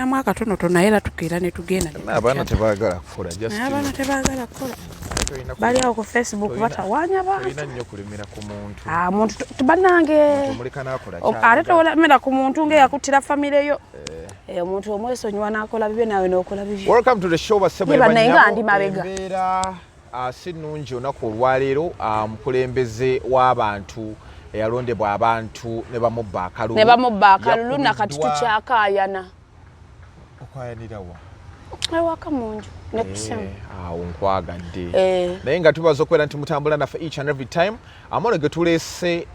tulinamu akatonotono naye era tukeera ne tugenda. Abaana tebaagala kukola just. Abaana tebaagala kukola. Bali awo ku Facebook batawaanya bantu. Olina nnyo kulimira ku muntu. Muntu tubanange. Omuleka n'akola kyali. Ate tolemera ku muntu ng'eyakuttira famire yo. Omuntu omwesonyiwa n'akola bibye nawe n'okola bibye. Welcome to the show basebwe banyabo. Si nnungi olunaku olwaleero mukulembeze w'abantu eyalondebwa abantu ne bamubba akalulu. Ne bamubba akalulu nakati tukyakaayana. Okwayanira wa? Ewaka munju ne kusema. Awo nkwagadde. Naye nga tubaza okubeera nti mutambula naffe each and every time. Amono ge tuleese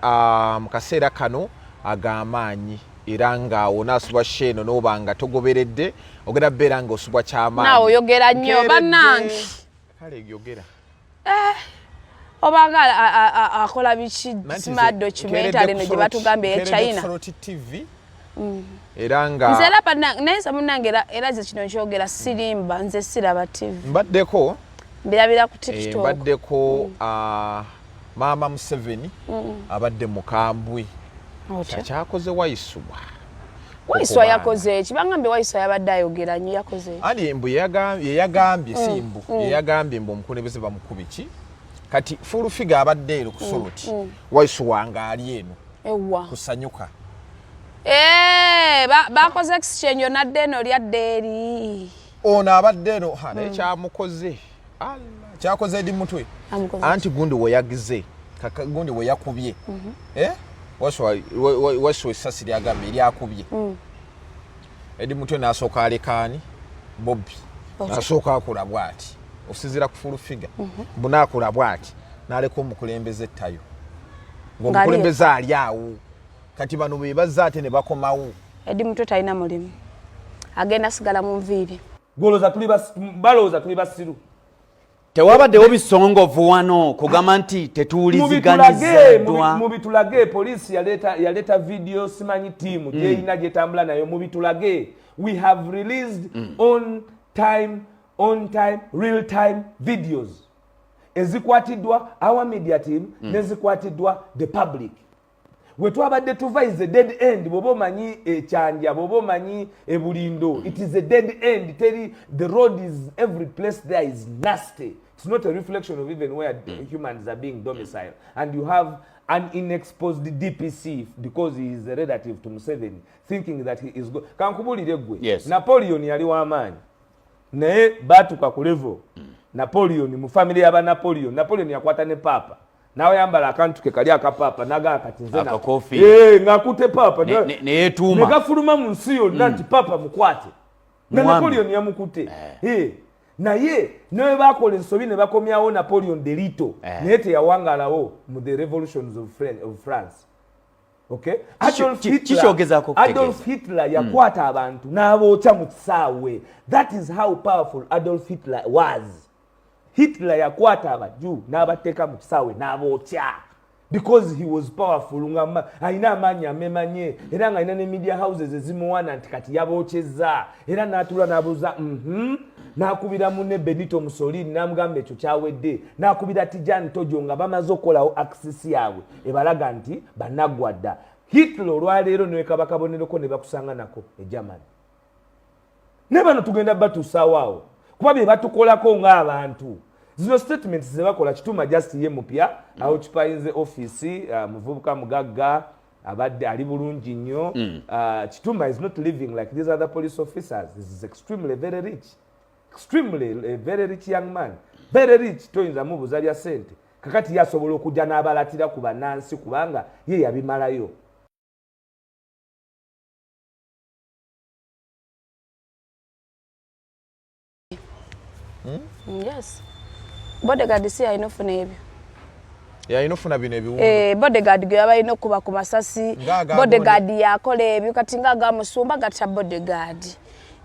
mu kaseera kano ag'amaanyi. Era nga onaasubwa sheeno n'oba nga togoberedde ogenda beera ng'osubwa ky'amaanyi. Naawe oyogera nnyo bannange. Kale yogera. Obanga akola biki smart documentary ne gye batugambye ya China. Era nga nze laba neza munnange era ze kino nkyogera sirimba nze siraba TV. Mbaddeko mbirabira ku TikTok. Mbaddeko Maama Museveni abadde mukambwe. Kyakoze Waisubwa. Waisubwa yakoze ki? Bangambe Waisubwa yabadde ayogera nnyo yakoze. Ali mbu yagambye simbu yagambye mbu omukulembeze bamukubi ki? Kati full figure abadde ero ku Soroti. Waisubwa nga ali eno. Ewa. Kusanyuka. Bakoze exchange onadde eno lyadde eri. Ono abadde eno naye kyamukoze. Kyakoze Eddy Mutwe. Anti gundi we yagize. Kaka gundi we yakubye. Waisubwa essasi lyagambye lyakubye. Eddy Mutwe n'asooka alekaani Bobi. N'asooka akola bw'ati. Okusizira ku full figure. Bunaakola bw'ati. N'aleka omukulembeze ettayo. Ng'omukulembeze ali awo. Kati bano be bazza ate ne bakomawo. Eddy Mutwe talina mulimu. Agenda sigala mu nviiri. Balowooza tuli basiru. Tewabaddewo bisongovu wano kugamba nti tetuwuliziganyiziddwa. Mubitulage poliisi yaleta video simanyi tiimu gyeyina gyetambula nayo mubitulage. We have released on time real time videos ezikwatiddwa our media team nezikwatiddwa the public. We twabadde tuva is a dead end. Bobo manyi ekyanja, bobo manyi ebulindo. It is a dead end. The road is every place there is nasty. It's not a reflection of even where humans are being domiciled. And you have an inexposed DPC because he is a relative to Museveni, thinking that he is good. Kankubulire gwe. Yes. Napoleon yali w'amaanyi. Naye batuka ku level. Napoleon mu family y'aba Napoleon. Napoleon yakwata ne papa. Nawe yambala akantu ke kali akapapa naga akatinze na akakofi ngakute papa ne tuma negafuluma mu nsi yonna nti papa mukwate na Napoleon yamukute naye nawe bakola ensobi ne bakomyawo Napoleon delito naye teyawangalawo mu the revolutions of France. Okay? Adolf Hitler yakwata abantu n'abookya mu kisaawe. That is how powerful Adolf Hitler was. Hitler yakwata abaju n'abateeka mu kisaawe n'abookya because he was powerful. Alina amaanyi amemanye era nga alina ne media houses ezimuwana nti kati yabookyezza era n'atula n'abuuza n'akubira munne Benito Mussolini n'amugamba ekyo kyawedde n'akubira Tijani Tojo nga bamaze okukolawo access yaabwe ebalaga nti bannaggwadda. Hitler olwaleero ne kabakabonereko ne bakusanga nako e Germany. Ne bano tugenda batuusaawo awo kuba bye batukolako ng'abantu. Zino statements ze bakola kituma just ye mupya awo kipayinze office muvubuka mugagga abadde ali bulungi nnyo. Kituma is not living like these other police officers. This is extremely very rich. Extremely a very rich young man. Very rich toyinza mubuza lya sente. Kakati yasobola okujja n'abalatira ku bannansi kubanga ye yabimalayo. Yes. Bodyguard si ayinofuna ebyo. Yayinofuna bino ebiwundu. Bodyguard gwe abayina okuba ku masasi. Bodyguard yakola ebyo kati nga musumba gata bodyguard.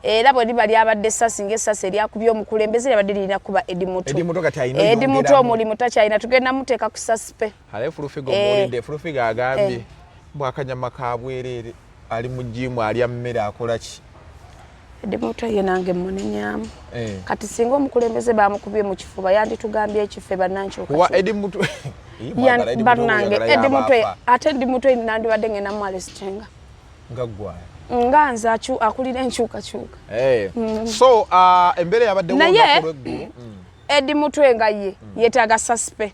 Era bwe libali abadde sasi ng'essasi eryakubye omukulembeze yabadde lirina kuba Eddy Mutwe. Eddy Mutwe kati ayina Eddy Mutwe omulimu takyayina tugenda muteeka ku suspe. Alafu Fulufiga omulinde Fulufiga agambye bwakanyama kabwerere ali mu jimu ali ammere akola ki. Eddy Mutwe ye nange munenyamu. Kati singa omukulembeze bamukubye mu kifuba yandi tugambye ekife bannancho. Kuba Eddy Mutwe bannange Eddy Mutwe ate Eddy Mutwe nandi badde ngena mu arrestinga. Ngagwa. nganza akulira enkyukakyuka. So embere yabadde naye Eddy Mutwe nga yeetaaga suspe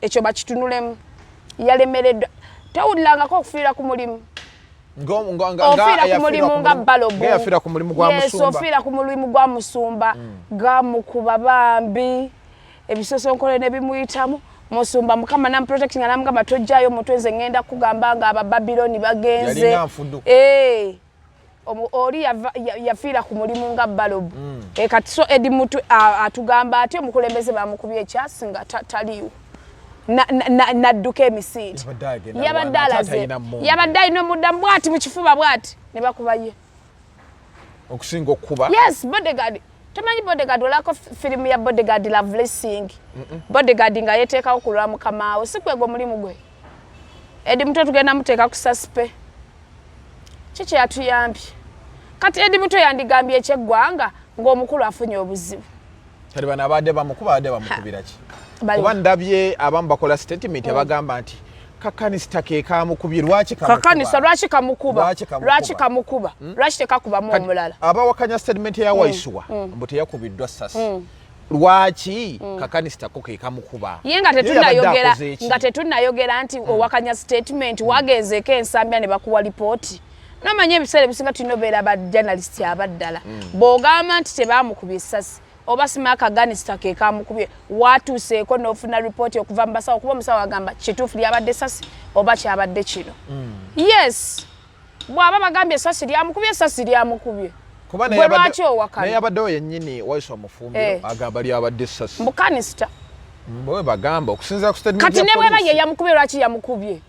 ekyo bakitunulemu yalemereddwa tawulirangako okufiira ku mulimu ofiira ku mulimu nga balobo ofiira ku mulimu gwa musumba gamukuba bambi ebisosonkole ne bimuyitamu musumba mukama nam protecting namugamba tojjayo Mutwe nze ngenda kugamba nga abababiloni bagenze oli yafiira ku mulimu nga balobo kati so Eddy Mutwe atugamba ate omukulembeze bamukubye ekyasinga taliwo Naduka emisinde yabadde alaze yabadde alina omuddamu bwati mu kifuba bwati ne bakuba ye okusinga okuba yes bodyguard tomanyi bodyguard olako firimu ya bodyguard Lovely Sing bodyguard nga yeteekawo kulwa mukamaawo si kwegwa mulimu gwe Eddy Mutwe tugenda muteeka ku suspe kiki yatuyambye kati Eddy Mutwe yandigambye ekyeggwanga ng'omukulu afunye obuzibu kati bano abadde bamukuba abadde bamukubira ki kuba ndabye abamu bakola statement abagamba nti kakanisa ke kamukubye lwaki kamukuba lwaki tekakubamu omulala abawakanya statement ya Waiswa mbu teyakubiddwa sasi lwaki kakanisa ko ke kamukuba ye nga tetunayogera nti owakanya statement wagenzeeko ensambya ne bakuwa lipooti nomanya ebiseera ebisinga tulina obeera ba journalist abaddala bw'ogamba nti tebamukubye essasi oba simaka ganista ke kamukubye watuuseeko n'ofuna report okuva mu basawo kuba omusawo agamba kituufu lyabadde essasi oba kyabadde kino yes bw'aba bagambye essasi lyamukubye bwe lwaki owakana naye abaddewo yennyini Waiswa Mufumbiro agamba lyabadde essasi mukanista bwe bagamba okusinziira ku statement kati ne bweba ye yamukubye lwaki yamukubye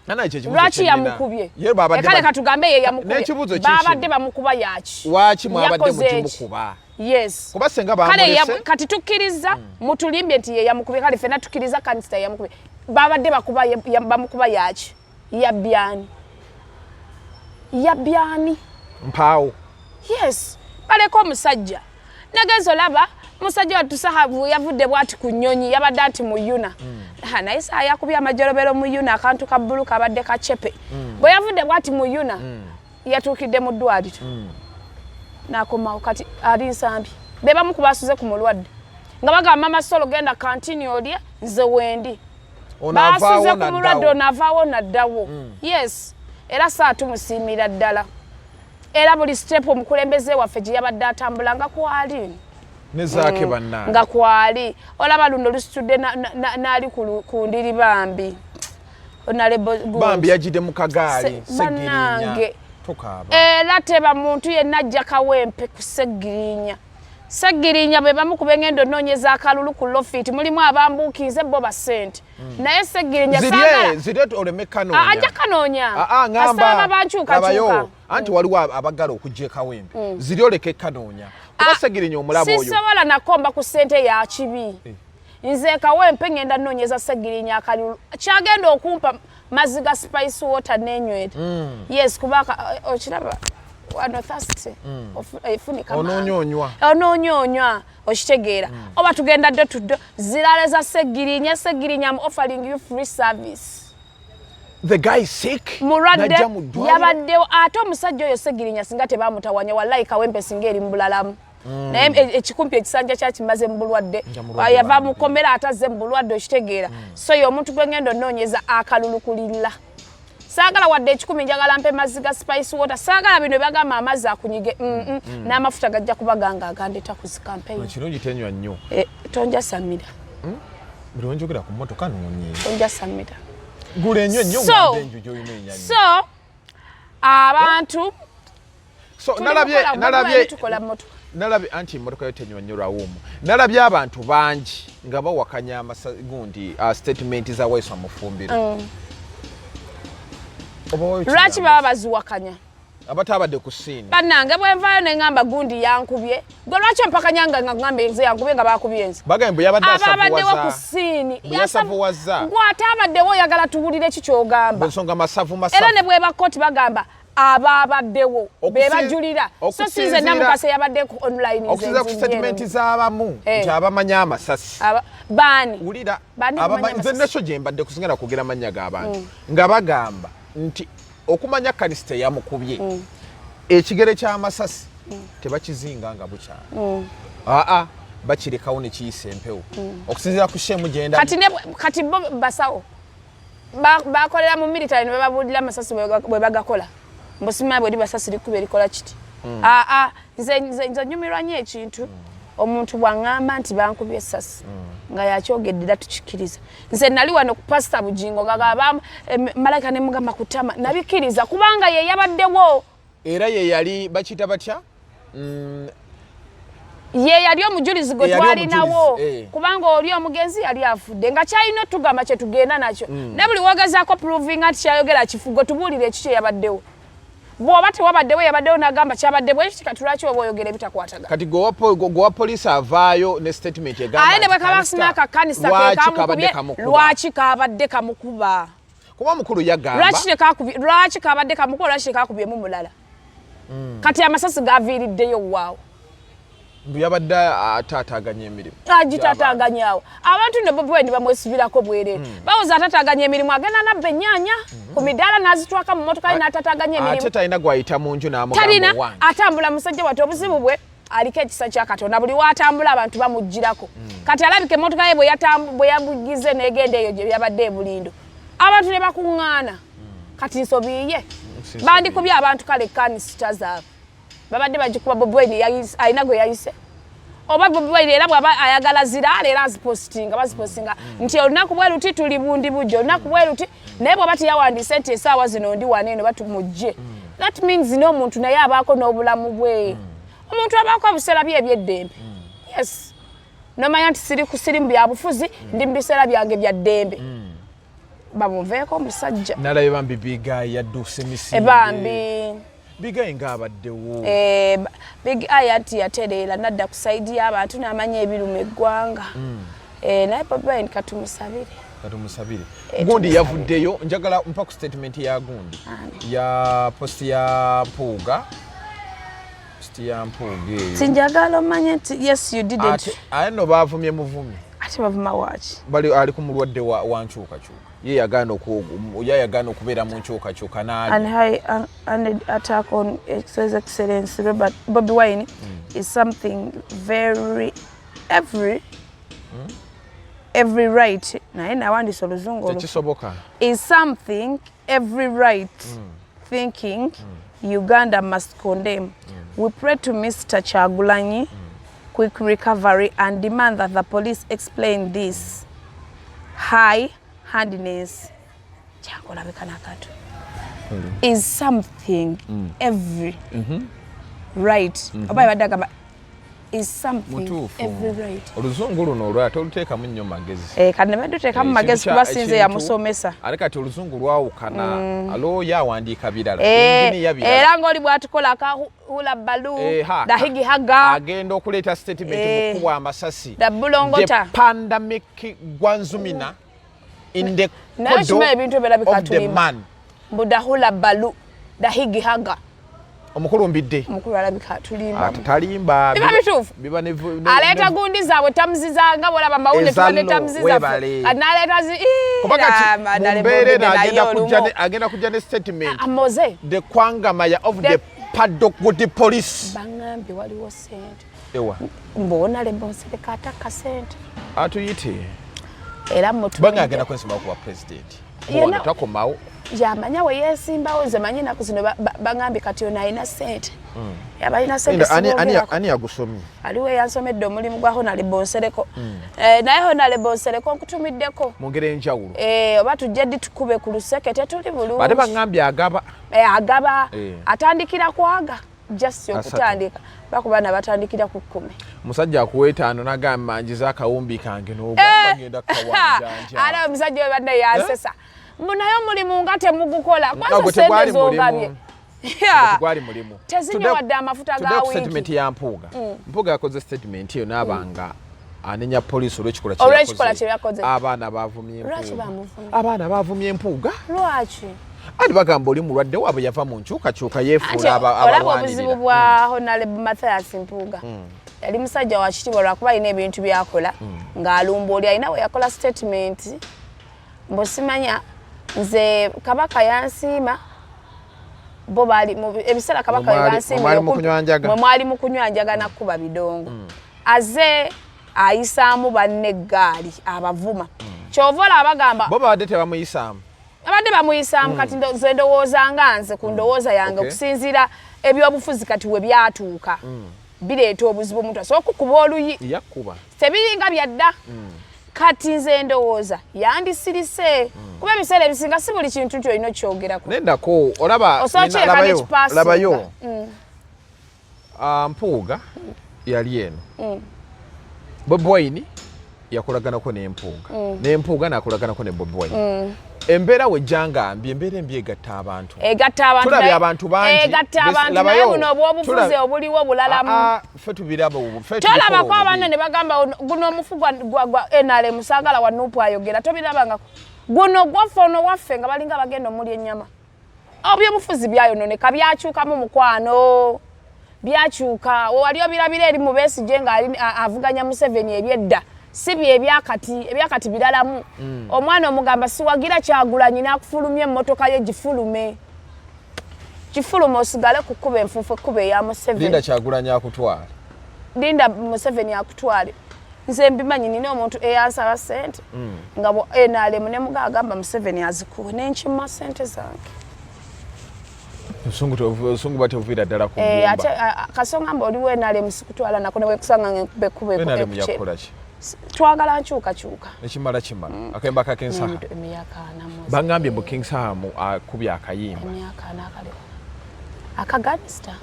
kale katugambe ye yamukubye babadde bamukuba yaki lwaki mwabadde mukimukuba yes kuba senga bamulese kati tukkiriza mutulimbye nti ye yamukubye kale fena tukkiriza kanisa yamukubye babadde bamukuba yaki yabyani mpaawo yes baleko omusajja nagenzo laba musajja watusahabu yavudde bwati ku nnyonyi yabadde ati mu yuna naye saa yakubye amajolobero mu yuna akantu ka bbulu kabadde kacepe bwe yavudde bwati mu yuna yatuukidde mu ddwaliro nakomawo kati ali nsambi be bamukuba asuze ku mulwadde nga bagamba mama solo genda kantini olye nze wendi basuze ku mulwadde onavaawo naddawo yes era saa tumusiimira ddala era buli step omukulembeze waffe gye yabadde atambula nga kwali nezake bannange nga kwali olaba luno lusitudde n'ali ku ndiri bambi bambi yagidde mu kagaali segirinya tukaba era teba muntu yenna ajja kawempe ku segirinya bwe bamukuba engendo nnoonyeza akalulu ku lofiti mulimu abambuukize bo basente naye segirinya zirye oleme kanoonya ajja kanoonya ngamba bankyukakyuka anti waliwo abagala okujja ekawempe zirye oleke kanoonya kuba segirinya omulabo oyo sisobola nakomba ku ssente ya kibi nze kawempe ngenda nnoonyeza segirinya akalulu kyagenda okumpa mazzi ga spice water n'enywera yes kubaka okiraba wano thirsty efunika onoonyonywa okitegeera oba tugenda ddo tuddo ziraleza segirinya offering you free service the guy is sick mulwadde yabaddewo ate omusajja oyo segirinya singa tebamutawanya wallahi kawempe singa eri mu bulalamu naye ekikumpi ekisanja kyakimaze mu bulwadde yava mukomera atazze mu bulwadde okitegeera so ye omuntu gwe ngendo nnoonyeza akalulukulirira saagala wadde ekikumi njagala mpe mazzi ga spice water saagala bino byagamba amazzi akunyige n'amafuta gajja kuba ganga agandeta ku zikampeyini kirungi tenywa nnyo tonja samira buli wenjogera ku mmotoka noonye tonja samira gula ennyo nnyo ng'enju gy'olina ennyanya so abantu nalabye anti emmotoka yo tenywa nnyo lwawumu nalabye abantu bangi nga bawakanya gundi statement za Waiswa Mufumbiro lwaki baba baziwakanya abatabadde ku ssiini bannange bwenvaayo ne ŋŋamba gundi yankubye gwe lwaki ompakanyanga nga ŋŋamba nze yankubye nga bakubye nze bagambye yabadde ababaddewo ku ssiini yasavuwaza gw'ate abaddewo oyagala tuwulire ki ky'ogamba ensonga masavu era ne bweba kkooti bagamba ababaddewo be bajulira so sinze Namukasa yabadde ku online okusinza ku statement z'abamu nti abamanya amasasi baani wulira nze nekyo gye mbadde kusingira kugera amannya g'abantu nga bagamba nti okumanya kanisita yamukubye ekigere ky'amasasi tebakizinga nga bukyala bakirekawo ne kiyisa empewo okusinziira ku shemu gyenda kati bo basawo bakolera mu military ne bababuulira amasasi bwe bagakola mbosimaa bweri basasi likuba erikola kiti nze nyumirwa nnyo ekintu omuntu bw'aŋŋamba nti bankubye essasi nga yakyogedde era tukikiriza nze nali wano ku pasita Bugingo nga malayika ne mugamba kutama nabikiriza kubanga ye yabaddewo era ye yali bakiyita batya ye yali omujulizi gwe twalinawo kubanga oli omugenzi yali afudde nga kyalina otugamba kye tugenda nakyo ne buli wogezaako proving nti kyayogera kifugo tubuulire ekiki yabaddewo bw'oba tewabaddewo yabaddewo n'agamba kyabadde bwe kati lwaki oba oyogera ebitakwatagana kati gwewa poliisi avaayo ne statement egamba ne bwe kabasima akakanisa lwaki kabadde kamukuba kuba mukulu yagamba lwaki kabadde kamukuba lwaki tekakubyemu mulala kati amasasi gaviiriddeyo waawo yabadde ataataganya emirimu agitaataganyaawo abantu ne Bobiwine bamwesibirako bwereere bawoza ataataganya emirimu agenda nabba ennyaanya ku midaala n'azitwaka mu motoka ye n'ataataganya emirimu ate talina gwayita mu nju n'amugamba wange atambula musajja wati obuzibu bwe aliko ekisa kya Katonda buli watambula abantu bamugirako kati alabika emmotoka ye bwe yabugize n'egenda eyo gye yabadde ebulindo abantu ne bakuŋŋaana kati nsobiiye bandikubye abantu kale kanisita zaabwe babadde bagikuba Bobiwine alina gwe yayise oba Bobiwine era bw'aba ayagala ziraala era bazipostinga nti olunaku bwe luti tuli bundi bujjo olunaku bwe luti naye bw'aba teyawandiise nti essaawa zino ndi wano eno batumujje that means n'omuntu naye abaako n'obulamu bwe omuntu abaako ebiseera bye eby'eddembe yes nomanya nti siri mu byabufuzi ndi mu biseera byange bya ddembe bamuveeko omusajja nalabe bambi bigayi yadduuse emisinde bambi bigayi ng'abaddewo big ayati yatereera nadda ku saidi y'abantu n'amanya ebiruma eggwanga naye Bobiwine katumusabire gundi yavuddeyo njagala mpa ku statement ya gundi ya posti ya Mpuuga eyo sinjagala omanye nti yes you didn't aye no baavumye muvumi ate bavuma waki bali ali ku mulwadde wa nkyukakyuka ye yagaana okubeera mu nkyukakyuka n'ali an attack on His Excellency Bobiwine is something very every right naye nawandiisa oluzungu tekisoboka is something every right thinking Uganda must condemn. We pray to Mr. Kyagulanyi quick recovery and demand that the police explain this high-handedness is something every right. Is something every right. Oluzungu luno olwate oluteekamu nnyo magezi. Kati ne duteekamu magezi kuba sinze yamusomesa. Ate kati oluzungu lwawukana alo yawandiika birala. Era ng'oli bw'atukola akahula balu dahigi haga. Agenda okuleeta statement mu kuwa amasasi. The bulongota. The pandemic gwanzumina in the kodo of the man. Budahula balu dahigi haga. Omukulu mbidde. Omukulu alabika tulimba. Talimba. Biba nevu. Aleta gundi zaabwe tamuzizanga bolaba mawune twane tamuziza. Analeta zi. Kubakati mbere na agenda kujja ne statement. Amoze. The kwangamaya of the paddock with the police. Bangambi waliwo sente. Ewa. Mbona le bonsele kata ka sente. Atuyite. Era mutu. Banga agenda kwensimba ku president. Mbona takomawo. Yamanya we yesimbawo ze manyi naku zino bangambi kati ona ina sente. Yabalina sente. Ani agusomye. Aliwe yansomedde omulimu gwa Honale Bonsereko. Naye Honale Bonsereko nkutumiddeko. Mungere enjawulo. Oba tujje ddi tukube ku luseke tetuli bulungi. Bate bangambi agaba. Agaba. Atandikira kwaga. Just okutandika. Bakubana batandikira ku 10. Musajja akuwetaano nagamba njiza akawumbi kange n'ogamba ngenda kawanja. Ala musajja we badde yansesa. Munayo mulimu nga temugukola kwanza sente zogabye. Twali mulimu. Tezinye wadde amafuta ga wiki. Statement ya Mpuuga. Mpuuga yakoze statement iyo n'abanga anenya police olw'ekikola kye yakoze. Abaana baavumye Mpuuga. Lwaki bamuvumye? Abaana baavumye Mpuuga. Lwaki? Ati bagamba oli mulwadde waabwe yava mu nkyukakyuka yeefuula abalwanirira. Olaba obuzibu bwa Honorable Mathias Mpuuga. Yali musajja wa kitiibwa lwakuba alina ebintu byakola ng'alumba oli alina we yakola statement mbosimanya nze kabaka yansiima bo bali ebisera kabaka yabansimye mwali mukunywanjaga nakuba bidongo aze ayisaamu banne gaali abavuma kyovola abagamba bo badde tebamuyisaamu abadde bamuyisaamu kati ndowooza nga nze ku ndowooza yange okusinziira ebyobufuzi kati we byatuuka bireeta obuzibu omuntu asobola okukuba oluyi tebiringa byadda kati nze ndowooza yandisirise kuba ebiseera ebisinga si buli kintu kyolina okyogerako nendako olaba labayo Mpuuga yali eno Bobiwine yakolaganako n'Empuuga n'akolaganako ne Bobiwine embeera wejjanga mbi embeera embi egatta abantu tulabye abantu bangi naye buno obwobufuzi obuliwo bulalamu ffe tubiraba tolabako abaana ne bagamba guno omufu gwa NRM Sangala wa Nuupu ayogera tobirabanga guno gwaffe ono waffe nga balinga bagenda omuli ennyama obyobufuzi byayononeka byakyukamu mukwano byakyuka wali obirabira eri mu Besigye nga avuganya Museveni ebyedda si ebyakati biralamu omwana omugamba siwagira Kyagulanyi n'akufulumya emmotoka ye gifulume osigale kukuba enfuufu ekkuba eya Museveni linda Kyagulanyi akutwale linda Museveni akutwale nze mbimanyi nina omuntu eyansaba ssente nga NRM ne mugagamba Museveni azikuwe n'enkima ssente zange Osungu bate uvira ddala ku mbumba ate kasonga mba oliwo NRM sikutwala nako ne wekusanga ngekube NRM yakola ki twagala nkyuka ekimala akemba ka King Sam bangambye mu King Sam akubya akayimba akaganista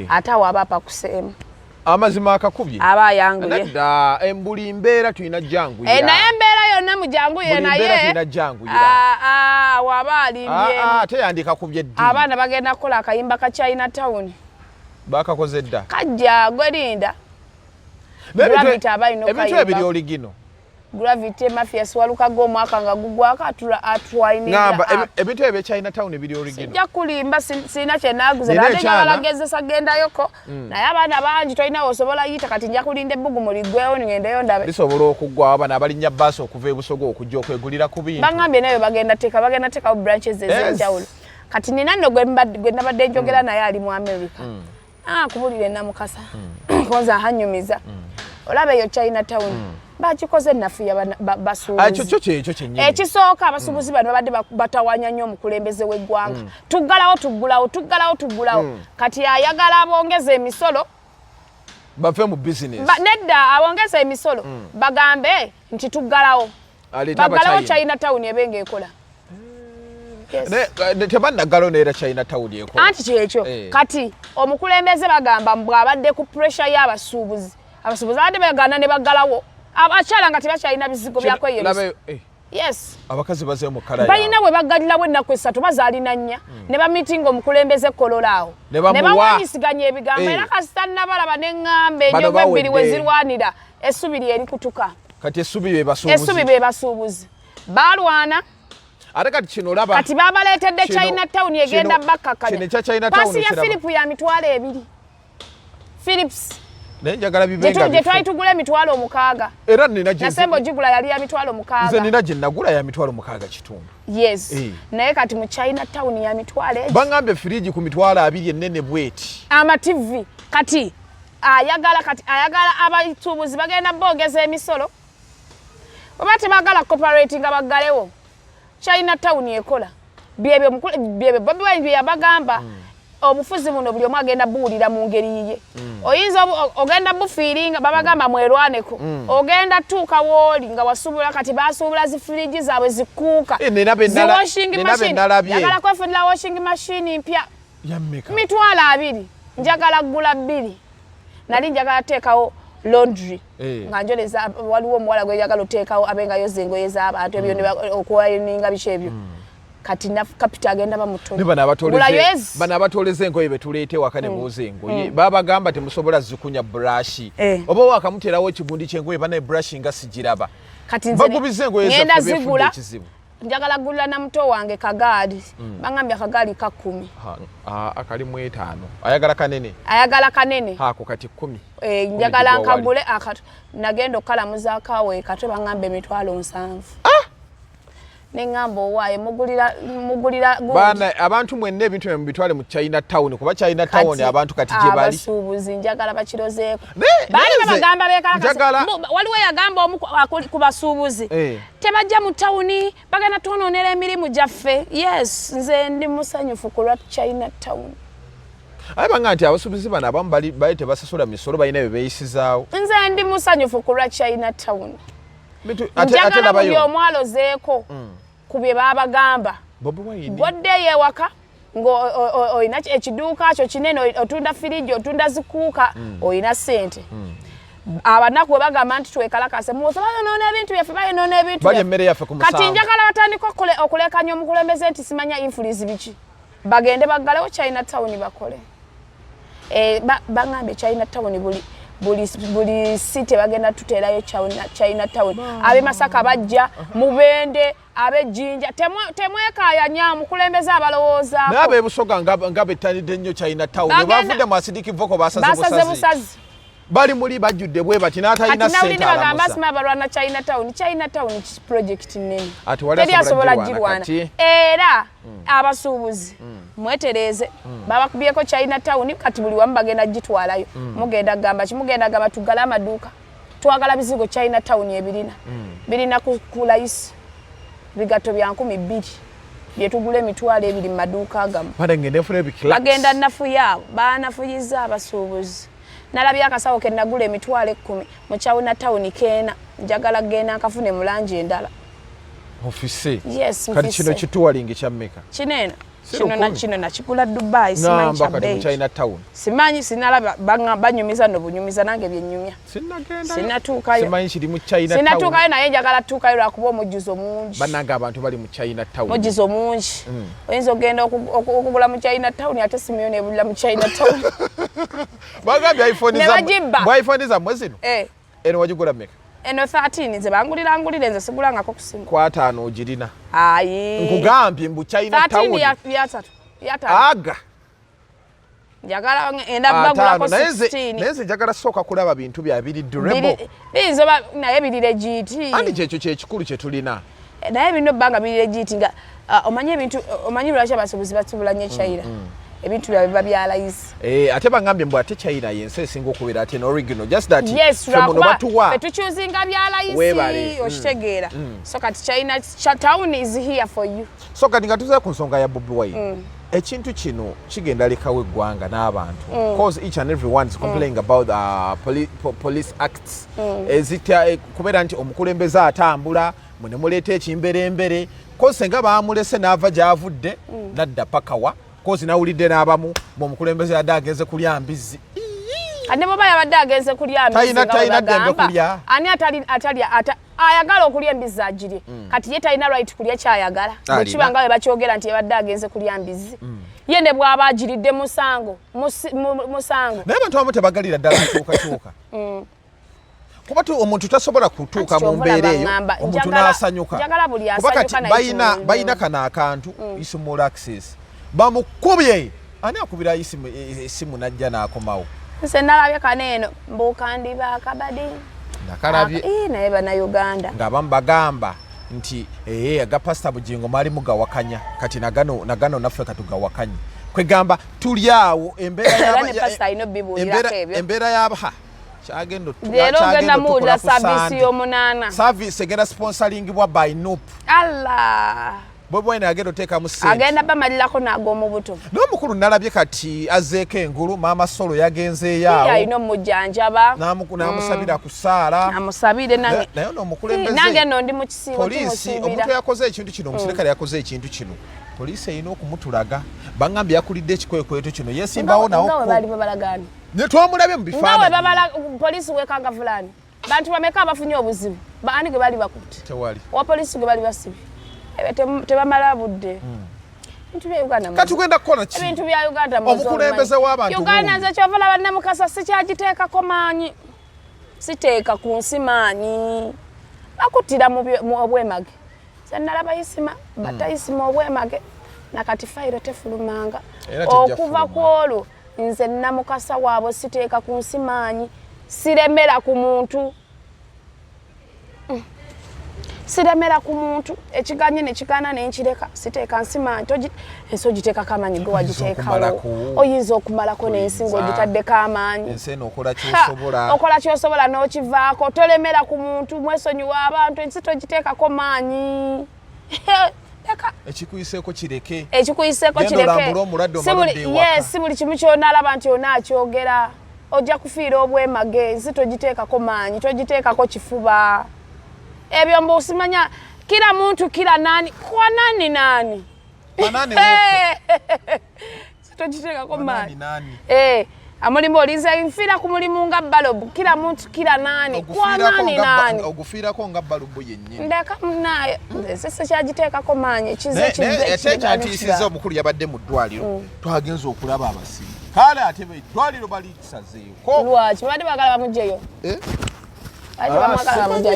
ate waba pakuseemu amazima akakubye aba yanguye nedda embuli mbeera tulina janguyira naye embeera yonna mujanguye naye waba alimbye ate yandika kubye ddi abaana bagenda kukola akayimba ka China Town bakakoze dda kajja gwerinda ebintu ebiri oligino Gravity Mafias walukago omwaka nga gugwako atwainira ngamba ebintu ebye China Town ebiri oligino sijja kulimba sina kye naaguza ate nga balagezesa gendaayoko naye abaana bangi tolina osobola yita kati nja kulinda ebbugumu liggwewo ngendeyo ndabe bisobola okuggwa abana abalinnya bbaasi okuva ebusogo okujja okwegulira ku bintu bangambye nayo bagenda teekawo branches ez'enjawulo kati nina nno gwe nabadde njogera naye ali mu America kubulira Namukasa konza ahanyumiza olaba eyo China Town bakikoze nafuya basuubuzi ekisooka abasuubuzi bano babadde batawanya nnyo omukulembeze w'eggwanga tuggalawo kati ayagala abongeza emisolo bave mu business nedda abongeza emisolo bagambe nti tuggalawo baggalawo China Town ebenga ekola tebannagalo neera China Town ekola anti kyekyo kati omukulembeze bagamba bw'abadde ku pressure y'abasuubuzi abadde begaana ne baggalawo abakyala nga tebakyalina bizigo byakweyereza yes abakazi bazee mu kala balina bwe baggalirawo ennaku esatu bazaalina nnya ne bamitinga omukulembeze kololaawo ne bawanyisiganya ebigambo era kasita nabalaba neŋŋamba enjovu ebbiri we zirwanira essubi lyeri kutuka kati essubi be basuubuzi balwana ate kati kino olaba kati babaleetedde China Town egenda bakkakanya paasi ya Philipu ya mitwalo 2 Philips nenjagala bibenga gye twali tugula emitwalo 6 era nina gye nasembo gigula yali ya mitwalo 6 nze nina gye nagula ya mitwalo 6 kitundu yes naye kati mu China Town ya mitwalo bangambe firiji ku mitwalo 2 ennene bweti ama TV kati ayagala abatubuzi bagenda bogeza emisolo oba tebagala cooperating abaggalewo China Town ekola byebyo Bobiwine bye yabagamba obufuzi buno buli omu agenda buwulira mu ngeri ye oyinza ogenda bufiiringa babagamba mwerwaneko ogenda tuuka wooli nga wasuubula kati basuubula zifiriji zaabwe zikuuka yagala kwefunira washing machine mpya mitwalo 2 njagala kugula 2 nali njagala teekawo laundry nga njoleza waliwo omuwala gwe njagala oteekawo abenga yoza engoye z'abantu ebyo okuwayininga biki ebyo kati na capital agenda bamutone bana abatoleze engoye betuleete wakane boze engoye babagamba temusobola zikunya brush oba wakamuterawo ekibundi ky'engoye bana brush nga sijiraba kati bagubize engoye ngenda zigula njagala gulira na muto wange kagaali bangambye akagaali ka 10 akali mu 5 ayagala kanene hako kati 10 njagala nkagule akatu nagenda okalamuza akawe katwe bangambe emitwalo 7 neŋŋamba owaayo mugulira baana abantu mwenna ebintu bye mubitwale mu China Town kuba China Town abantu kati gye bali abasuubuzi njagala bakirozeeko baali babagamba beekalakasa waliwo yagamba omu ku basuubuzi tebajja mu tawuni bagenda twonoonera emirimu gyaffe yes nze ndi musanyufu ku lwa China Town ayibanga nti abasuubuzi bano abamu bali tebasasula misolo balina bye beeyisizaawo nze ndi musanyufu ku lwa China Town njagala buli omwalozeeko ku bye baabagamba bwoddeyo ewaka ng'olina ekiduuka kyo kinene otunda firiji otunda zikuuka olina ssente abanaku bwe bagamba nti twekalakase muwoza bayonoona ebintu byaffe bayonoona ebintu bali emmere yaffe ku musango kati njagala batandika okulekanya omukulembeze nti simanya influence biki bagende baggalewo China Town bakole bangambye China Town buli site bagenda tuteerayo China Town abe Masaka bajja Mubende abe Jinja temwekayanya mukulembeze abalowoozaako nabe Busoga nga bettanidde nnyo China Town bavudde mu asidiki voko basaze busazi bali muli bajjudde bwe bati n'atalina ssente bagamba asima balwana China Town project nene teri asobola girwana era abasuubuzi mwetereze babakubyeko China Town kati buli wamu bagenda gitwalayo mugenda gamba tugala amaduuka twagala bizigo China Town ebirina birina kulayisi bigato bya 200 byetugula emitwalo ebiri mu maduuka agamu bagenda nafu yaabo baanafuyiza abasuubuzi nalabye akasawo ke nagula emitwalo 10 mu China Town keena njagala genda akafune mu langi endala office yes kati kino kituwalingi kya mmeka kinene kino nakigula Dubai simanyi kya bei China Town simanyi sinalaba banyumiza nobunyumiza nange byennyumya sinatuukayo simanyi kiri mu China Town sinatuukayo naye njagala tuukayo lwakuba omujuzo mungi bannanga abantu bali mu China Town mujuzo mungi oyinza ogenda okugula mu China Town ate simiyoni ebulira mu China Town bagambye iPhone za mwezi no eno wagigula mmeka eno 13 nze bangulira nze sigulangako ku simu kwa 5 ogirina ayi nkugambye mbu China Town 13 ya 3 aga njagala enda bagula ko 16 neze njagala soka kulaba bintu bya biri durable bizo naye birire GT andi kyekyo kyekikulu kye tulina naye bino banga birire GT nga omanye ebintu omanyi lwaki abasuubuzi batubulanye China ebintu bya byalayisi ate bangambye mbu ate China yensi esinga okubeera ate original just that yes muno batuwa fetuchuzinga byalayisi okitegeera so kati China Town is here for you so kati nga tuze ku nsonga ya Bobiwine ekintu kino kigenda lekawo eggwanga n'abantu because each and everyone is complaining about police acts ezitya kubeera nti omukulembeze atambula mwe ne muleeta ekimberembere kose nga baamulese n'ava gy'avudde nadda pakawa kozi nawulidde n'abamu omukulembeze yadde agenze kulya mbizzi ate baba yabadde agenze kulya mbizzi talina ddembe kulya ani ayagala okulya embizzi agirye kati ye talina right kulya kyayagala bwekibanga we bakyogera nti yabadde agenze kulya mbizzi ye ne bw'aba agiridde musango naye abantu abamu tebagalira ddala kukyukakyuka kuba omuntu tasobola kutuuka mu mbeera eyo omuntu n'asanyuka kuba kati bayina kano akantu isumul access bamukubye ani akubira isimu najja n'akomawo nse nalabye kaneeno mbuukandiba akabadi nakalabye naye bannayuganda ng'abamu bagamba nti aga pasita bugingo maali mugawakanya kati nagano naffe katugawakanye kwegamba tuli awo embeera y'abaha leero ogenda muwulira saavisi y'omunaana saavisi egenda sponsoringibwa by NUP allah Bobiwine agenda oteekamu ssente agenda bamalirako n'ag'omubuto n'omukulu nalabye kati azzeeko engulu maama Solo yagenzeeyo awo alina omujjanjaba n'amusabira ku ssaala amusabire naye n'omukulembeze nange nno ndi mu kisiibo poliisi omuntu yakoze ekintu kino omusirikale yakoze ekintu kino poliisi erina okumutulaga bangambye yakulidde ekikwekweto kino yesimbawo nawo baali babalagaani ne twamulabye mu bifaananyi ngawe babala poliisi wekanga fulani bantu bameka abafunye obuzibu baani gwe bali bakutte tewali owa poliisi gwe bali basibye tebamala budde bintu bya Uganda katugenda kukola ki ebintu bya Uganda omukulembeze w'abantu Uganda nze kyovala bannamukasa sikyagiteekako maanyi siteeka ku nsi maanyi bakuttira mu obwemage se nalaba isima batayisima obwemage nakati fayiro tefulumanga okuva ku olwo nze Namukasa waabwe siteeka ku nsi maanyi siremera ku muntu siremera ku muntu ekiganye ne kigana ne nkireka siteeka nsima ntoji enso giteeka kamanyi go wagiteekawo oyinza okumalako n'ensingo gitaddeko amaanyi okola kyosobola n'okivaako tolemera ku muntu mwesonyiwa abantu ensi togiteekako maanyi ekikuyiseeko kireke si buli kimu kyonaalaba nti onaakyogera ojja kufiira obwemage ensi togiteekako maanyi togiteekako kifuba ebyo mbu osimanya kila muntu kila nani kwa nani togiteekako maanyi amulimu olinza nfiira ku mulimu nga balobu kila muntu kila nani kwa nani ogufiirako nga balobu yennyini ndeka munaye sese kyagiteekako maanyi ekizekyatiisiza omukulu yabadde mu ddwaliro twagenza okulaba abasibi kale ate eddwaliro balikisazeeko lwaki badde bagala bamugjeyo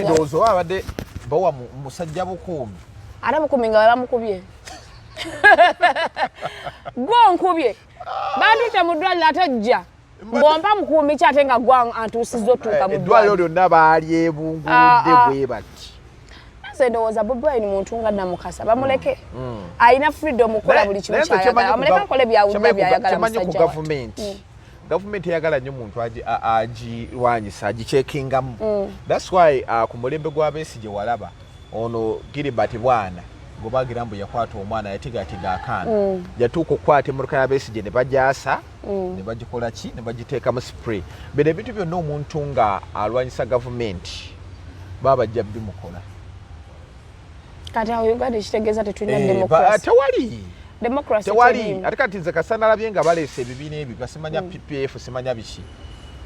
ndowooza abadde bawa musajja bukuumi ate bukuumi nga bamukubye gwonkubye bantuuta mu ddwaliro ate ojja ng'ompa mukuumi ki ate nga gwa antuusizza otuuka mu eddwaliro lyonna baali ebunguludde bwe bati nze ndowooza Bobiwine muntu nga Namukasa bamuleke alina freedom okukola buli kimu kyayagala bamuleke akole byawulira byayagala musajja gavumenti eyagala nnyo muntu agirwanyisa agicekingamu thats why ku mulembe gwa Besigye walaba ono Gilbert bwana gobagira mbu yakwata omwana yatigaatiga akaana yatuuka okukwata emmotoka ya Besigye ne bagyasa ne bagikola ki ne bagiteekamu spray bino ebintu byonna omuntu nga alwanyisa gavumenti baba bajja bimukola kati awo Uganda ekitegeeza tetulina democracy tewali ate kati nze kasana alabye nga baleese ebibiina ebyo gasimanya PPF simanya biki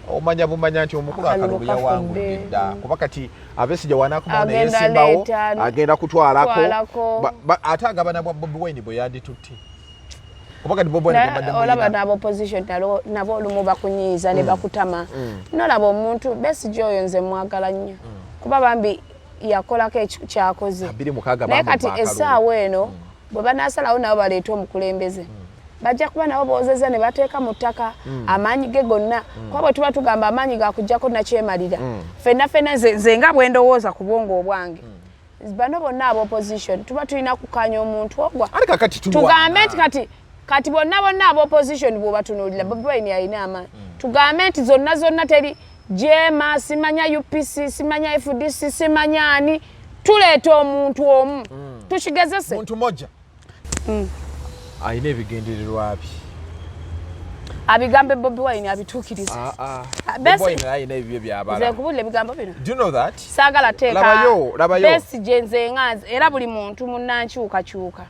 omanya bumanya nti omukulu akalulu yawangudde dda kuba kati Besigye wanakumaona yesimbawo agenda kutwalako ate agabana bwa Bobiwine bwe yanditutte kuba kati Bobiwine olaba n'abo opposition nabo olumu bakunyiiza ne bakutama nolaba omuntu Besigye oyo nze mwagala nnyo kuba bambi yakolako kyakoze naye kati essaawa eno bwe banaasalawo nabo baleeta omukulembeze bajja kuba nabo boozeza ne bateeka mu ttaka amaanyi ge gonna kuba bwe tuba tugamba amaanyi gakujjako nakyemalira ffenna nze nga bwe ndowooza ku bwongo obwange bano bonna aba opposition tuba tulina kukanya omuntu ogwa tugambe nti kati bonna aba opposition bw'obatunuulira Bobiwine alina amaanyi tugambe nti zonna teri jema simanya UPC simanya FDC simanya ani tuleeta omuntu omu tukigezese muntu moja ayina ebigendererwa bye abigambe Bobiwine abituukiriza Bobiwine ayina ebyo byabala nze nkubulira ebigambo bino do you know that saagala teeka labayo Besigye nze nganze era buli muntu munnankyukakyuka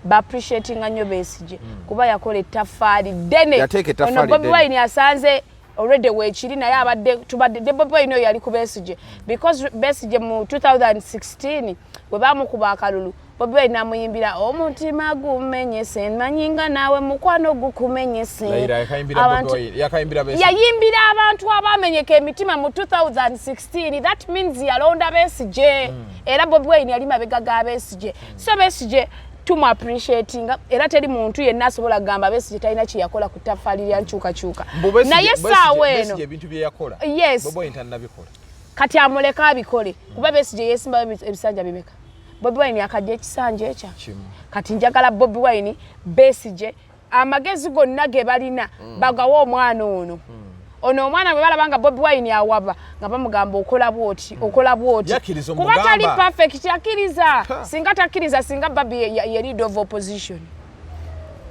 ba-appreciatinga nnyo Besigye kuba yakola ettaffaali ddene ono Bobiwine asanze already weekiri naye abadde tubadde Bobiwine oyo yali ku Besigye because Besigye mu 2016 bwe bamukuba akalulu Bobiwine amuyimbira omutima gumenyese manyinga nawe mukwano gukumenyese yayimbira abantu abamenyeka emitima mu 2016 that means yalonda Besigye era Bobiwine yali mabega ga Besigye so Besigye tumu appreciating era teri muntu yenna asobola gamba Besigye talina kye yakola ku ttaffaali lya nkyukakyuka naye saawa eno ebintu bye yakola Bobiwine tannabikola kati amuleka abikole kuba Besigye yeesimba ebisanja bimeka Bobiwine akajja ekisanja ekya kati njagala Bobiwine Besigye amagezi gonna ge balina bagawa omwana ono omwana bwe balabanga Bobiwine awaba nga bamugamba okola bwoti kuba tali perfect yakiriza singa takiriza singa babi ye lead of opposition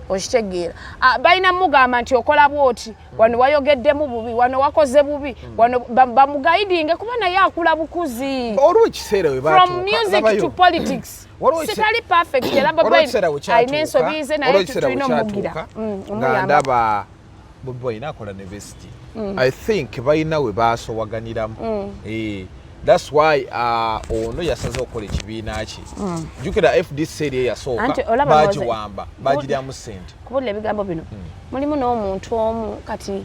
okitegeera balina mugamba nti okola bwoti wano wayogeddemu bubi wano wakoze bubi wano bamugaidinge kuba naye akula bukuzi from music to politics sitali perfect era Bobiwine alina ensobize naye tulina omugira ngandaba Bobiwine akola ne Besigye I think balina we baasowaganiramu that's why ono yasaze okola ekibiina kye jukira FDC eri yasooka bagiwamba bagiryamu ssente kubulira ebigambo bino mulimu n'omuntu omu kati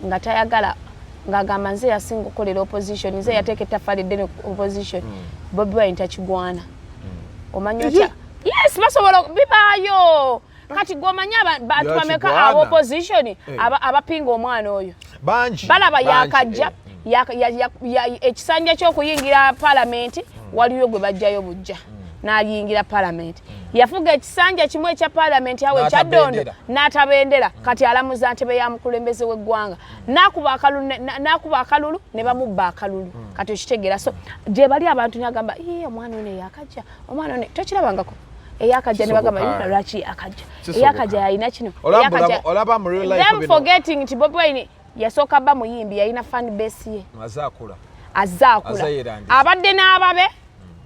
nga tayagala ng'agamba nze yasinga okukolera opposition nze yateeka ettaffaali eddene opposition Bobiwine takigwana omanya otya yes basobola bibaayo kati gwomanya bantu bameka aba opposition abapinga omwana oyo bangi balaba yakajja ekisanja ky'okuyingira parliament waliyo gwe bajjayo bujja n'ayingira parliament yafuga ekisanja kimwe ekya parliament yawe kyaddondo n'atabendera kati alamuza ntebe ya mukulembeze w'eggwanga n'akuba akalulu ne bamubba akalulu kati okitegeera so gye bali abantu n'agamba omwana ono eyakajja omwana ono tokirabangako eyakajja ne bagamba lwaki akajja eyakajja yalina kino them forgetting nti Bobiwine yasooka bba muyimbi yalina fan base ye azaakula abadde n'ababe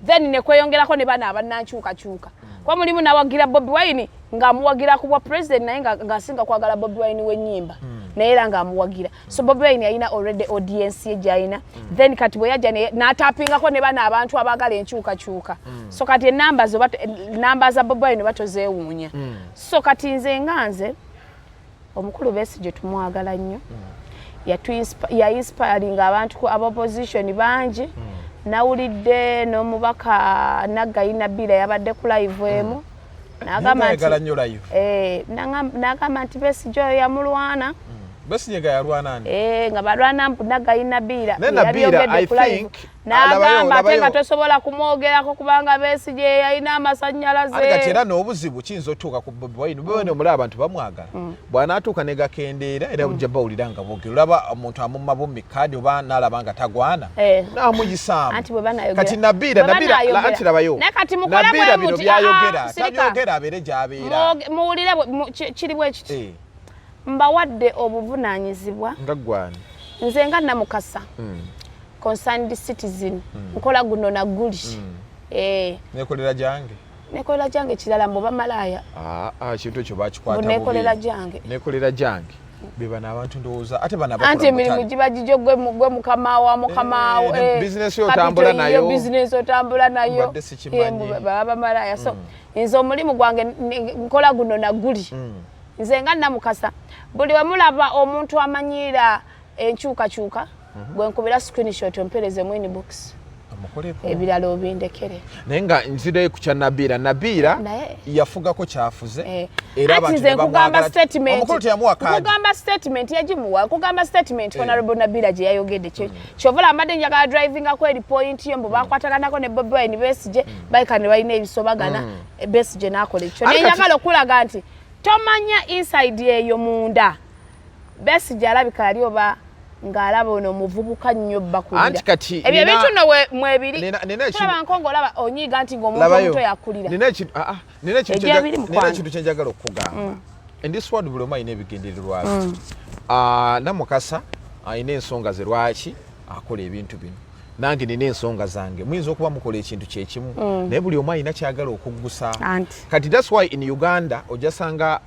then ne kweyongerako ne bana abannankyukakyuka kwa mulimu nawagira Bobiwine ng'amuwagira ku bwa president naye ng'asinga kwagala Bobiwine w'ennyimba naye era ng'amuwagira so Bobiwine yalina already audience ye gyalina then kati bwe yajja n'atapingako ne bana abantu abaagala enkyukakyuka so kati enamba za Bobiwine batozeewuunya so kati nze nganze omukulu Besigye tumwagala nnyo yainspiringa abantu ab'opposition bangi nawulidde n'omubaka Nagayina Bira yabadde ku live emu n'agamba nti Besigye oyo yamulwana Besigye yalwana nga balwana Nagayina Bira yabyogedde ku live n'agamba ate nga tosobola kumwogerako kubanga Besigye yalina amasannyalaze kati era n'obuzibu kiyinza otuuka ku Bobiwine omulaba abantu bamwagala bw'anaatuuka ne gakendeera era bujja bawulira nga boogera olaba omuntu amumma bomikadi oba n'alaba nga tagwana n'amuyisaamu kati Nabira anti labayo Nabira bino byayogera tabyogera abeere gy'abeera muwulire kiri bwe kiti mbawadde obuvunaanyizibwa nga gwani nze nga Namukasa concerned citizen nkola guno na guli nekolera jange kirala mboba malaya kintu ekyo bakikwata nekolera jange beba n'abantu ndowooza ate anti emirimu giba gijjo gwe mukamawo bizinesi otambula nayo baba malaya so nze omulimu gwange nkola guno na guli nze nga Namukasa buli we mulaba omuntu amanyira enkyukakyuka gwe nkubira screenshot ompereze mu inbox ebirala obindekere naye nga nzireyo ku kya Nabira yafugako kyafuze era abantu kugamba statement yagimuwa kugamba statement honorable Nabira gye yayogedde kyovula amadde njagala drivinga ku eri point yo mbu bakwataganako ne Bobiwine Besigye bayika ne balina ebisobagana Besigye n'akola ekyo naye njagala okulaga nti tomanya inside eyo munda Besigye alabika yali oba ng'alaba ono muvubuka nnyo bakulira ebyo ebintu nno mwebiri tulaba nkongo olaba onyiiga nti ng'omuntu omuto yakulira nina ekintu kyenjagala okugamba in this world buli omu alina ebigendererwa bye Namukasa alina ensonga ze lwaki akola ebintu bino nange nina ensonga zange muyinza okuba mukola ekintu kyekimu naye buli omu alina kyagala okuggusa kati that's why in Uganda ojasanga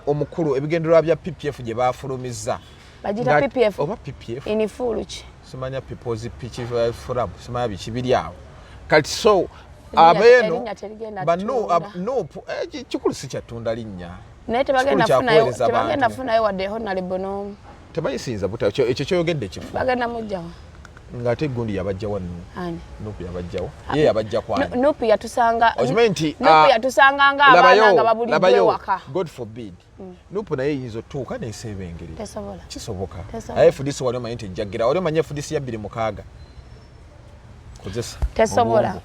omukulu ebigendererwa bya PPF gye bafulumizza bagita PPF oba PPF inifulu ki simanya people's pitch forum simanya bikibiri awo kati so abeno kikulu si kyatunda linnya naye tebagenda funayo wadde honorable no tebayisinza buta ekyo kyoyogedde kifu bagenda mujjawo ngate gundi yabajjawo Nupu yabajjawo ye yabajja kwani Nupu yatusanga ojimenti Nupu yatusanga nga abana nga babulidde waka God forbid Nupu naye yinzo tuuka nesebengeri tesobola kisoboka aye FDC wali omanyi njagira wali omanyi FDC ya 2 kozesa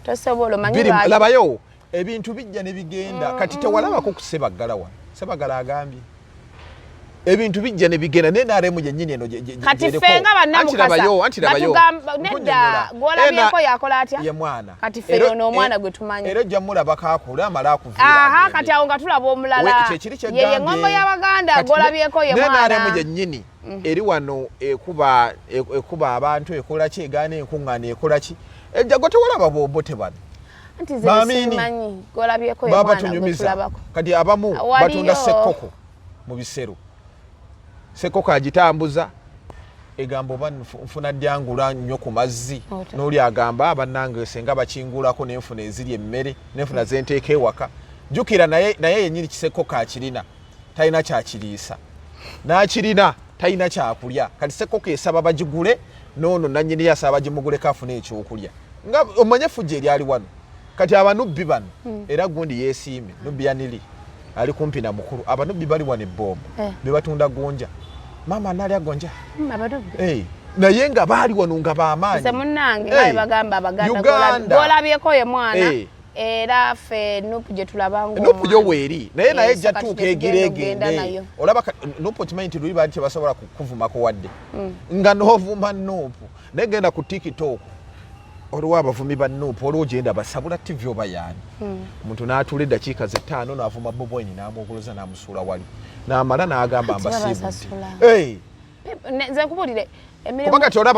tesobola manyi labayo ebintu bijja ne bigenda kati tewalaba ko kusebagala wa sebagala agambye ebintu bijja ne bigenda nenaremu gyennyini eno kati fenga banamukasa nedda gwolabyeko yakola atya ye mwana kati fenga ono omwana gwe tumanyi era jamulaba kakula amala akuvira kati awo nga tulaba omulala ye ngombo y'Abaganda gwolabyeko ye mwana nenaremu gyennyini eri wano ekuba abantu ekola ki egaana enkuŋŋaana ekola ki ejjago tewalaba bobote bano anti ze simanyi gwolabyeko ye mwana gwe tulabako kati abamu batunda sekoko mu bisero sekoko agitambuza egamba oba nfuna dyangula nnyo ku mazzi n'oli agamba abannange senga bakingulako nenfuna eziri emmere nenfuna zenteeka ewaka jjukira naye yennyini kisekoko akirina talina kyakiriisa n'akirina talina kyakulya kati sekoko esaba bagigule noono nannyini yasaba bagimuguleko afune ekyokulya nga omanye fujja eryali wano kati abanubbi bano era gundi yeesiime nubbi yanili ali kumpi na mukulu abanubbi bali wano ebbombo be batunda gonja mama nalya gonja naye nga baali wano nga bamaanyi nze munnange baali bagamba abaganda golabyeko ye mwana era ffe nupu gye tulaba nupu gyo weeri naye ejja tuuka egira egende olaba nupu okimanyi nti luli baali tebasobola kukuvumako wadde nga noovuma nupu naye genda ku tiktok olwo abavumi ba nupu olwo gyenda basabula tv oba yaani omuntu n'atuula eddakiika ze 5 n'avuma Bobiwine n'amwogoloza n'amusuula wali n'amala n'agamba mbasiibudde nze nkubulire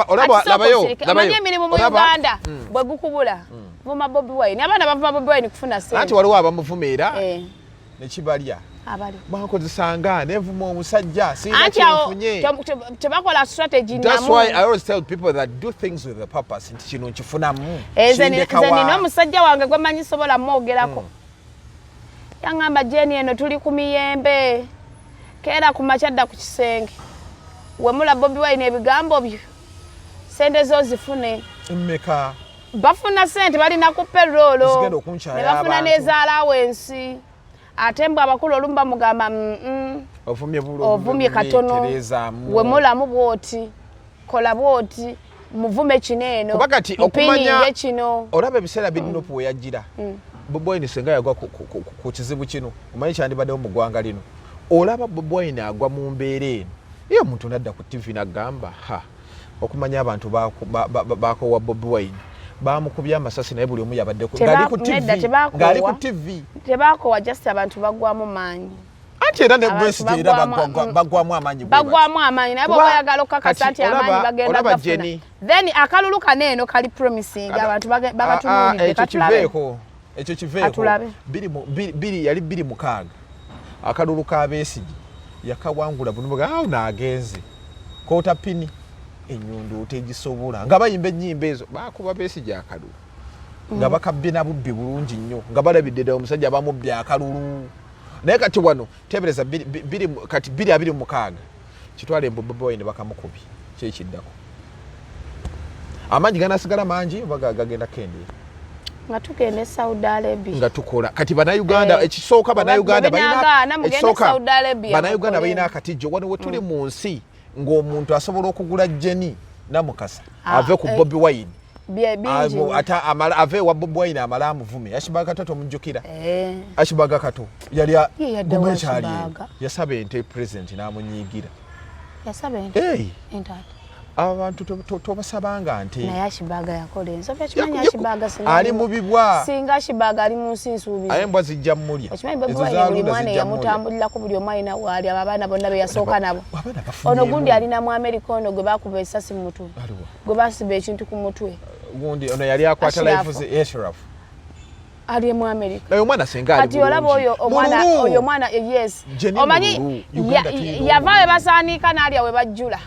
olabayo emirimu mu Uganda bwe gukubula vuma Bobiwine abaana bavuma Bobiwine kufuna sente anti waliwo abamuvuma era nekibalya bakozesanga nevuma omusajja singa kyenfunye tebakola strategy namu. That's why I always tell people that do things with a purpose nti kino nkifunamu nze nina omusajja wange gwe manyi sobola mwogerako yangamba Jeni eno tuli ku miyembe keera ku makyadda ku kisenge wemula Bobiwine ebigambo byo sente zo zifune mmeka bafuna sente balina ku perolo ne bafuna nezaalawo ensi ate mbwe abakulu olumba mugamba ovumye katono wemulamu bwoti kola bwoti muvume kineeno okumanya kino olaba ebiseera birinupu weyajjira Bobiwine senga yagwa ku kizibu kino omanyi kyandibaddewo mu ggwanga lino olaba Bobiwine agwa mu mbeera eno iyo omuntu nadda ku TV n'agamba okumanya abantu bakowa Bobiwine bamukubya amasasi naye buli omu yabadde ngali ku TV tebakowa just abantu bagwamu maanyi anti era ne Grace era bagwamu amaanyi naye bayagala okukakasa nti amaanyi bagenda gafuna then akalulu kaneeno kali promising abantu babatunuulidde ekyo kiveeko yali 26 akalulu ka Besigye yakawangula bunubuga naagenze kota pini enyundo tegisobola nga bayimba ennyimba ezo bakuba Besigye akalulu nga bakabbina bubbi bulungi nnyo nga balabidde ddala omusajja bamubbi akalulu naye kati wano tebereza kati 26 kitwale Bobiwine bakamukubye kyekiddako amaanyi ganasigala mangi oba gagenda kendeera nga tugende Saudi Arabia nga tukola kati bannayuganda ekisooka bannayuganda balina akatijjo wano we tuli mu nsi ng'omuntu asobola okugula Jeni Namukasa ave ku Bobiwine ave wa Bobiwine amala amuvume Yashibaga Kato omujjukira Yashibaga Kato yali gumekyali yasaba ente president n'amunyiigira yasaba ente abantu tobasabanga nti naye Yashibaga yakola ensonga ekimanyi Yashibaga ali mu bibwa singa Yashibaga ali mu nsi nsuubiza aye mbwa zijja mmulya ekimanyi Bobiwine buli mwana yamutambulira ku buli omwalina waali abaana bonna be yasooka nabo ono gundi alina mu America ono gwe bakuba esasi mu mutwe gwe basiba ekintu ku mutwe gundi ono yali akwata life ze Eshraf ali mu America naye omwana senga ali kati olaba oyo mwana yes omanyi yavaawe basaanika n'alya we bajjula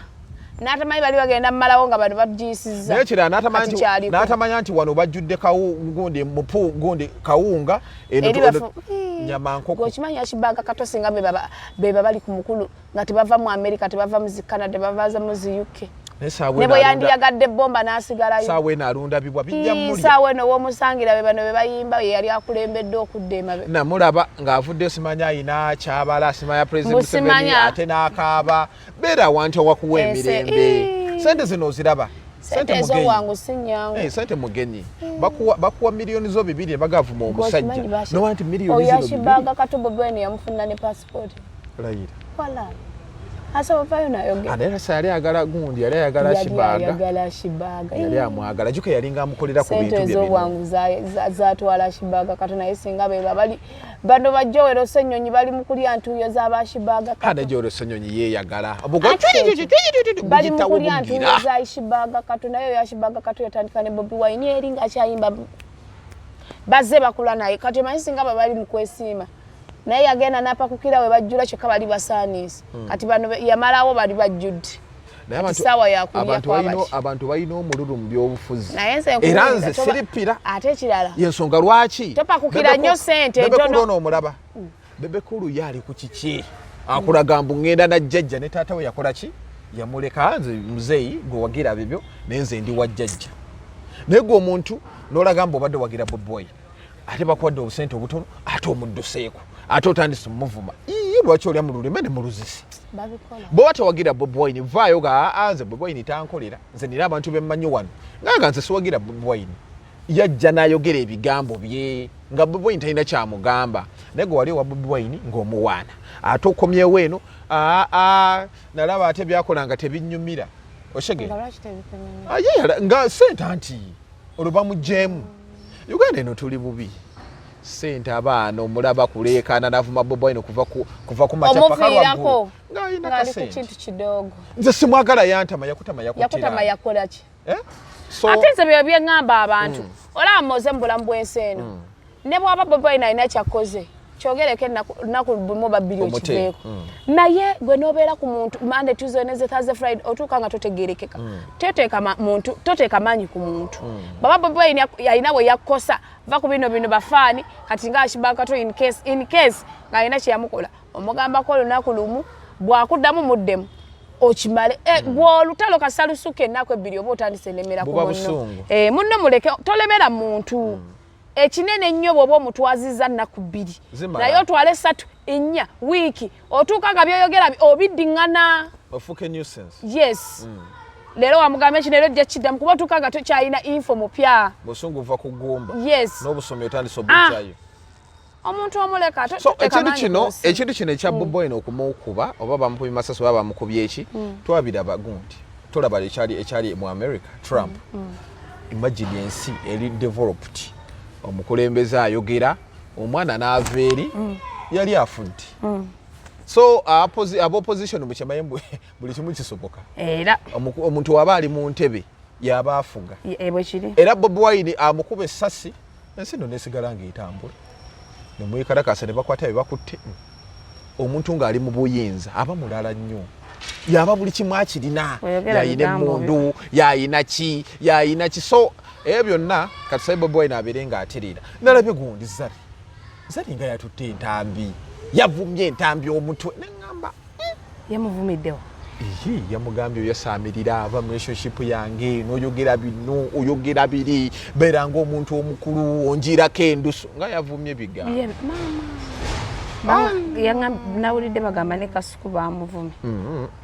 n'atamanyi bali bagenda mmalawo nga bano bajisiza naye kira n'atamanya nti wano bajjudde gundi mupu gundi kawunga nyama nkoko gokimanyi Yashibaga Kato singa beba bali ku mukulu nga tebava mu America tebava mu Canada tebava mu UK ne bwe yandiyagadde bomba n'asigalayo saawe n'alunda bibwa bijja mmuli saawe n'owomusangira be bano be bayimba ye yali akulembedde okudda emabe namulaba ng'avudde simanya ayina kyabala simanya President Museveni ate n'akaaba beera wanti owakuwa emirembe sente zino oziraba sente zo wangu sinyangu sente mugenyi bakuwa miliyoni zo 2 bagavuma omusajja no wanti miliyoni zino Yashibaga Kato Bobiwine yamufuna ne passport layira wala asa bayo nayo ge adera sali agala gundi yali agala Yashibaga yali amwagala juke yalinga amukolera ku bintu bye sente zo wangu za twala Yashibaga Kato naye singa be babali bando bajowero senyonyi bali mukulya ntuyo za Yashibaga Kato kada jowero senyonyi ye yagala bali mukulya ntuyo za Yashibaga Kato naye Yashibaga Kato yatandika ne Bobiwine eringa kyayimba bazze bakula naye kati manyi singa bali mukwesiima naye yagenda napakukira we bajjula kyokka bali basaanisi kati bano yamalawo bali bajjudde abantu balina omululu mu byobufuzi era nze siripira ate ekirala yensonga lwaki topakukira nnyo sente entono omulaba bebekulu yali ku kiki akulaga mbu ngenda najjajja ne taata we yakola ki yamuleka nze muzeeyi gwe wagira bibyo nenze ndi wajjajja naye gwe omuntu n'olaga mbu obadde wagira Bobiwine ate bakuwadde obusente obutono ate omudduseeko ate otandise muvuma lwaki olya mu lulime ne mu luzisi babikola bwe tewagira Bobiwine vaayo ga anze Bobiwine tankolera nze nina abantu bemmanyi wano nga nze siwagira Bobiwine yajja n'ayogera ebigambo bye nga Bobiwine talina kyamugamba naye gwe wali wa Bobiwine ng'omuwaana ate okomyewo eno nalaba ate byakola nga tebinnyumira oshegera nga sente anti olwo bamuggyeemu Uganda eno tuli bubi sente abaana omulaba kuleekaana navuma Bobiwine kuva ku maca paka waggulu ng'alina kasente nze simwagala yantama yakutama yakola ki ate nze byo byeŋŋamba abantu olaba mmoze mu bulamu bw'ensi eno ne bw'aba Bobiwine alina kyakoze kyogereko ennaku bumu babiri okiveeko naye gwe n'obeera ku muntu Monday, Tuesday, Wednesday, Thursday, Friday otuuka nga totegeerekeka toteeka maanyi ku muntu baba Bobiwine alina we yakkosa va ku bino bafaani kati nga akibakato in case ng'alina kye yamukola omugambako olunaku lumu bw'akuddamu muddemu okimale bw'olutalo kasalusuka ennaku ebbiri oba otandise lemera ku munno muleke tolemera muntu ekinene ennyo bw'oba omutwazizza nnaku bbiri naye otwale 3 4 wiiki otuuka nga byoyogera obiddiŋŋana ofuuke nuisance yes leero wamugamba ekino leero ojja kiddamu kuba otuuka nga tokyalina info mupya busungu buva ku ggumba yes n'obusomi otandise obujjayo omuntu omuleka ekintu kino ekya Bobiwine okumukuba oba bamukubye masasi oba bamukubye eki twabiraba gundi tolaba ekyali mu America Trump imagine ensi eri developed omukulembeze ayogera omwana n'ava eri yali afudde so opposition mukyamaye buli kimu kisoboka era omuntu waba ali mu ntebe yaba afuga era Bobiwine amukuba essasi ensi no nesigala ng'etambula nemwekalakasa ne bakwata bye bakutte omuntu ng'ali mu buyinza aba mulala nnyo yaba buli kimu akirina yayina emmundu yayina ki so ebyo byonna kati sayi Bobiwine abeere ng'aterera nalabye gundi zari nga yatutte entambi yavumye entambi omutwe neŋŋamba yamuvumiddewo yamugambye yasaamirira ava mu relationship yange n'oyogera bino oyogera biri beera ng'omuntu omukulu onjirako endusu nga yavumye bigambo nawulidde bagamba ne Kasuku bamuvumye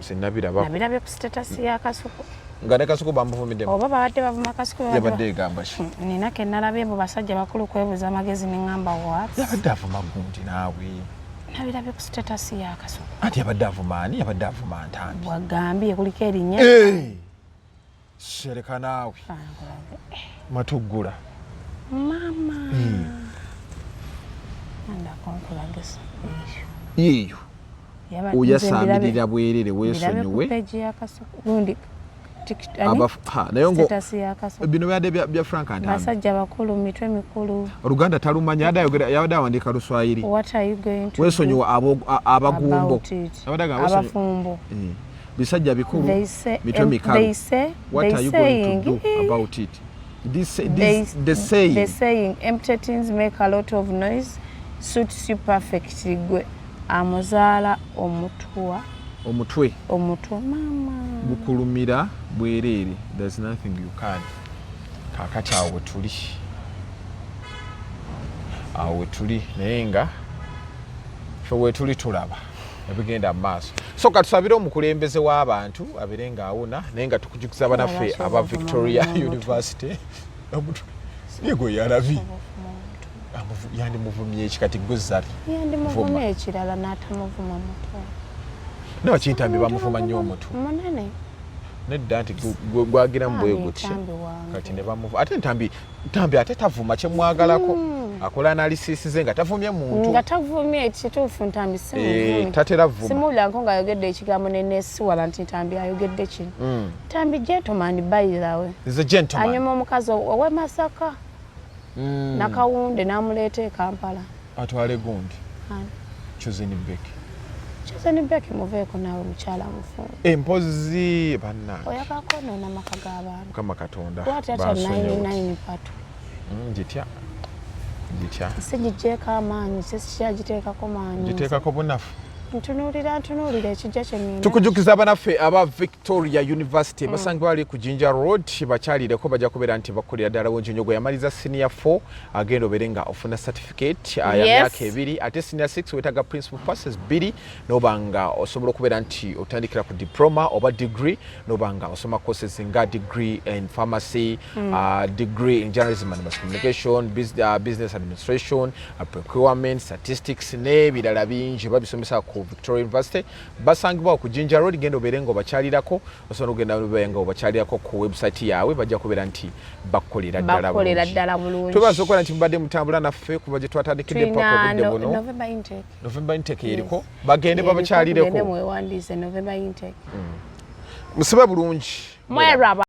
sinabirabye ku status ya Kasuku nga ne Kasuku bamuvumiddemu oba babadde bavuma Kasuku yabadde egamba ki nina ke nalabye mu basajja bakulu kwebuuza amagezi ne ŋŋamba what yabadde avuma gundi naawe nabirabye ku status ya Kasuku ati yabadde avuma ani yabadde avuma ntambi wagambye kuliko erinnya sereka naawe matuggula mama ndakonkulagisa yeeyo oyasaamirira bwerere weesonyiwe naye ngo bino byadde bya Frank Antambi basajja bakulu mitwe mikulu Oluganda talumanya yabadde awandiika Luswayiri weesonyiwa abagumbo abafumbo bisajja bikulu mitwe mikalu what are you going to do about it the saying empty things make a lot of noise suits you perfectly gwe amuzaala omutwe mama bukulumira bwerere there's nothing you can kakati awo wetuli naye nga fe wetuli tulaba ebigenda mu maaso so katusabire omukulembeze w'abantu abere ng'awuna naye nga tukujukiza banaffe aba Victoria University yego yalabi yandimuvumye eki kati gwe Zari yandimuvumye ekirala n'atamuvuma mutwe nawe kintambi bamuvuma nnyo omutu munene nedda nti gwagiramu bwe gutya kati ne bamuvuma ate ntambi ate tavuma kyemwagalako akola analysis ze nga tavumye muntu nga tavumye ekituufu ntambi tatera vuma simuulanko ng'ayogedde ekigambo nenesiwala nti ntambi ayogedde kino ntambi gentleman bayilawe anyuma omukazi owe Masaka nakawunde n'amuleeta e Kampala atwale gundi Chuzeni Beki muveeko naawe mukyala mufumbo empozi bannange oyakakonoona maka g'abantu Mukama Katonda lwati ata 99 pato gitya sigigyeeko amaanyi sikyagiteekako maanyi giteekako bunafu ntunuulira ekijja kyennyina tukujukiza abanaffe aba Victoria University basangibwa bali ku Jinja Road bakyalireko bajja kubeera nti bakolera ddala Wonjonyogo yamaliza senior 4 agenda obeere nga ofuna certificate ya myaka 2 ate senior 6 wetaga principal passes 2 noba nga osobola okubeera nti otandikira ku diploma oba degree noba nga osoma courses nga degree in pharmacy degree in journalism and mass communication business administration procurement statistics n'ebirala bingi babisomesa ku Victoria University basangibwa ku Jinja Road gendo berengo bakyalirako osobola kugenda berengo bakyalirako ku website yawe bajja kubeera nti bakolera ddala bulungi tubaza okukola nti mbadde mutambula naffe kuva gye twatandikidde paka obudde buno November intake yeriko bagende babakyalireko November intake musibe bulungi mweraba